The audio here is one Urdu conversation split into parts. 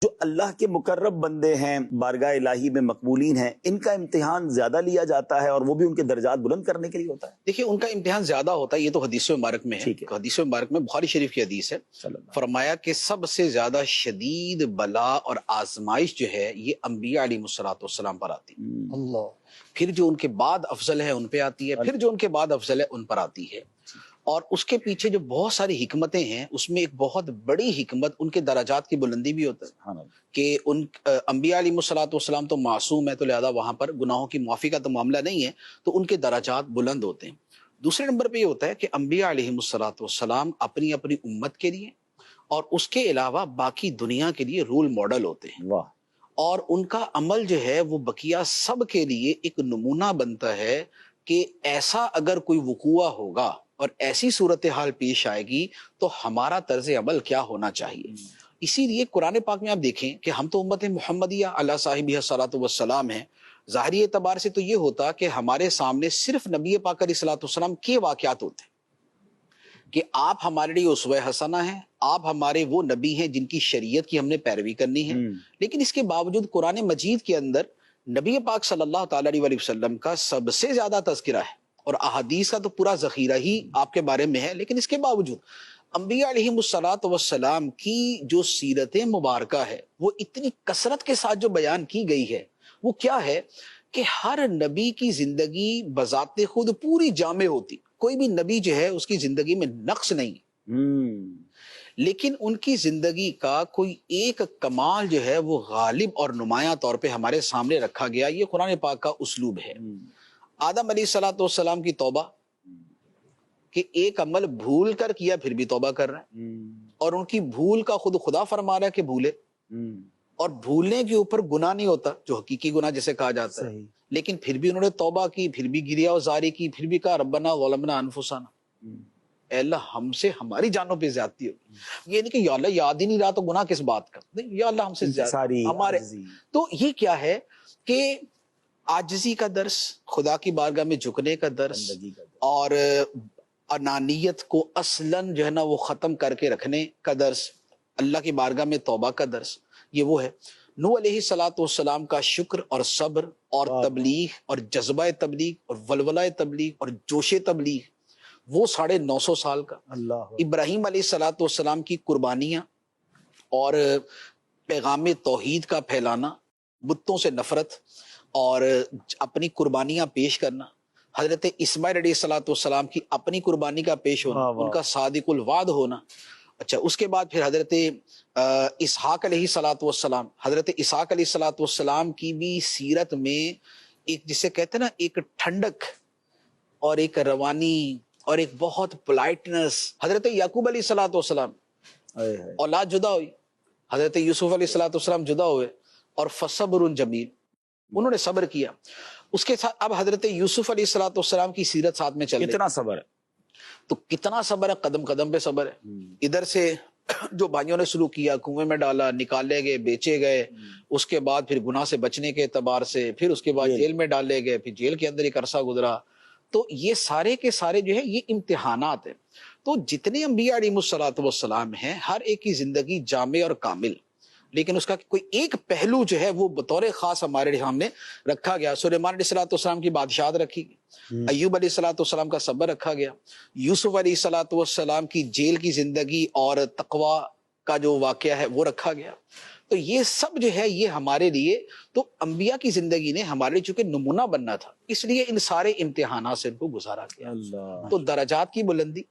جو اللہ کے مقرب بندے ہیں، بارگاہ الہی میں مقبولین ہیں، ان کا امتحان زیادہ لیا جاتا ہے اور وہ بھی ان کے درجات بلند کرنے کے لیے ہوتا ہے؟ دیکھیے ان کا امتحان زیادہ ہوتا ہے، یہ تو حدیث مبارک میں ہے۔ حدیث مبارک میں بخاری شریف کی حدیث ہے، فرمایا کہ سب سے زیادہ شدید بلا اور آزمائش جو ہے یہ انبیاء علیہ السلام پر آتی ہے، اللہ، پھر جو ان کے بعد افضل ہے ان پہ آتی ہے، پھر جو ان کے بعد افضل ہے ان پر آتی ہے۔ اور اس کے پیچھے جو بہت ساری حکمتیں ہیں، اس میں ایک بہت بڑی حکمت ان کے درجات کی بلندی بھی ہوتا ہے کہ ان انبیاء علیہ السلام تو معصوم ہے، تو لہذا وہاں پر گناہوں کی معافی کا تو معاملہ نہیں ہے، تو ان کے درجات بلند ہوتے ہیں۔ دوسرے نمبر پہ یہ ہوتا ہے کہ انبیاء علیہ السلام اپنی اپنی امت کے لیے اور اس کے علاوہ باقی دنیا کے لیے رول ماڈل ہوتے ہیں، اور ان کا عمل جو ہے وہ بقیہ سب کے لیے ایک نمونہ بنتا ہے کہ ایسا اگر کوئی وقوع ہوگا اور ایسی صورتحال پیش آئے گی تو ہمارا طرز عمل کیا ہونا چاہیے۔ اسی لیے قرآن پاک میں آپ دیکھیں کہ ہم تو امت محمدیہ اللہ صاحب الصلاۃ والسلام ہیں، ظاہری اعتبار سے تو یہ ہوتا کہ ہمارے سامنے صرف نبی پاک علیہ الصلاۃ والسلام کے واقعات ہوتے ہیں کہ آپ ہمارے لیے اسوہ حسنہ ہیں، آپ ہمارے وہ نبی ہیں جن کی شریعت کی ہم نے پیروی کرنی ہے۔ لیکن اس کے باوجود قرآن مجید کے اندر نبی پاک صلی اللہ تعالی علیہ وسلم کا سب سے زیادہ تذکرہ ہے، اور احادیث کا تو پورا ذخیرہ ہی آپ کے بارے میں ہے، لیکن اس کے باوجود انبیاء علیہ الصلوۃ والسلام کی جو سیرت مبارکہ ہے وہ اتنی کثرت کے ساتھ جو بیان کی گئی ہے، وہ کیا ہے کہ ہر نبی کی زندگی بذات خود پوری جامع ہوتی، کوئی بھی نبی جو ہے اس کی زندگی میں نقص نہیں، لیکن ان کی زندگی کا کوئی ایک کمال جو ہے وہ غالب اور نمایاں طور پہ ہمارے سامنے رکھا گیا۔ یہ قرآن پاک کا اسلوب ہے۔ آدم علیہ السلام کی توبہ کہ ایک عمل بھول کر کیا پھر بھی توبہ کر رہا ہے، اور ان کی بھول کا خود خدا فرما رہا ہے کہ بھولے، اور بھولنے کے اوپر گناہ نہیں ہوتا جو حقیقی گناہ جسے کہا جاتا ہے، لیکن پھر بھی انہوں نے توبہ کی، پھر بھی گریہ وزاری کی، پھر بھی کہا ربنا ظلمنا انفسنا، اے اللہ ہم سے ہماری جانوں پہ زیادتی ہوگی۔ یہ نہیں کہ یا اللہ یاد ہی نہیں رہا تو گناہ کس بات کا، نہیں، یا اللہ ہم سے زیادتی ہمارے۔ تو یہ کیا ہے کہ عاجزی کا درس، خدا کی بارگاہ میں جھکنے کا درس، اور انانیت کو اصلاً جو ہے نا وہ ختم کر کے رکھنے کا درس، اللہ کی بارگاہ میں توبہ کا درس، یہ وہ ہے۔ نوح علیہ السلام کا شکر اور صبر اور تبلیغ اور جذبہ تبلیغ اور ولولہ تبلیغ اور جوش تبلیغ، وہ 950 سال کا۔ ابراہیم علیہ السلام کی قربانیاں اور پیغام توحید کا پھیلانا، بتوں سے نفرت اور اپنی قربانیاں پیش کرنا، حضرت اسماعیل علیہ السلام کی اپنی قربانی کا پیش ہونا، ان کا صادق الوعد ہونا۔ اچھا، اس کے بعد پھر حضرت اسحاق علیہ السلام، حضرت اسحاق علیہ السلام کی بھی سیرت میں ایک جسے کہتے ہیں نا ایک ٹھنڈک اور ایک روانی اور ایک بہت پولائٹنس۔ حضرت یعقوب علیہ السلام اولاد جدا ہوئی، حضرت یوسف علیہ السلام جدا ہوئے، اور فصبر جمیل، انہوں نے صبر کیا۔ اس کے ساتھ اب حضرت یوسف علیہ السلام کی سیرت ساتھ میں چل رہی، کتنا صبر ہے، تو کتنا صبر ہے، قدم قدم پہ صبر ہے۔ ادھر سے جو بھائیوں نے سلوک کیا، کنویں میں ڈالا، نکالے گئے، بیچے گئے، اس کے بعد پھر گناہ سے بچنے کے اعتبار سے، پھر اس کے بعد جیل میں ڈالے گئے، پھر جیل کے اندر ایک عرصہ گزرا۔ تو یہ سارے کے سارے جو ہے یہ امتحانات ہیں۔ تو جتنے انبیاء علیہ الصلوۃ والسلام ہیں، ہر ایک کی زندگی جامع اور کامل، لیکن اس کا کوئی ایک پہلو جو ہے وہ بطور خاص ہمارے سامنے رکھا گیا۔ سلیمان علیہ السلام کی بادشاہت رکھی گئی، ایوب علیہ السلام کا صبر رکھا گیا، یوسف علیہ السلام کی جیل کی زندگی اور تقوی کا جو واقعہ ہے وہ رکھا گیا۔ تو یہ سب جو ہے یہ ہمارے لیے، تو انبیاء کی زندگی نے ہمارے لیے چونکہ نمونہ بننا تھا، اس لیے ان سارے امتحانات سے ان کو گزارا گیا۔ تو درجات کی بلندی،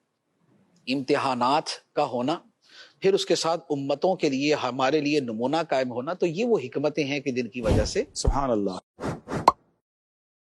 امتحانات کا ہونا، پھر اس کے ساتھ امتوں کے لیے ہمارے لیے نمونہ قائم ہونا، تو یہ وہ حکمتیں ہیں کہ جن کی وجہ سے سبحان اللہ۔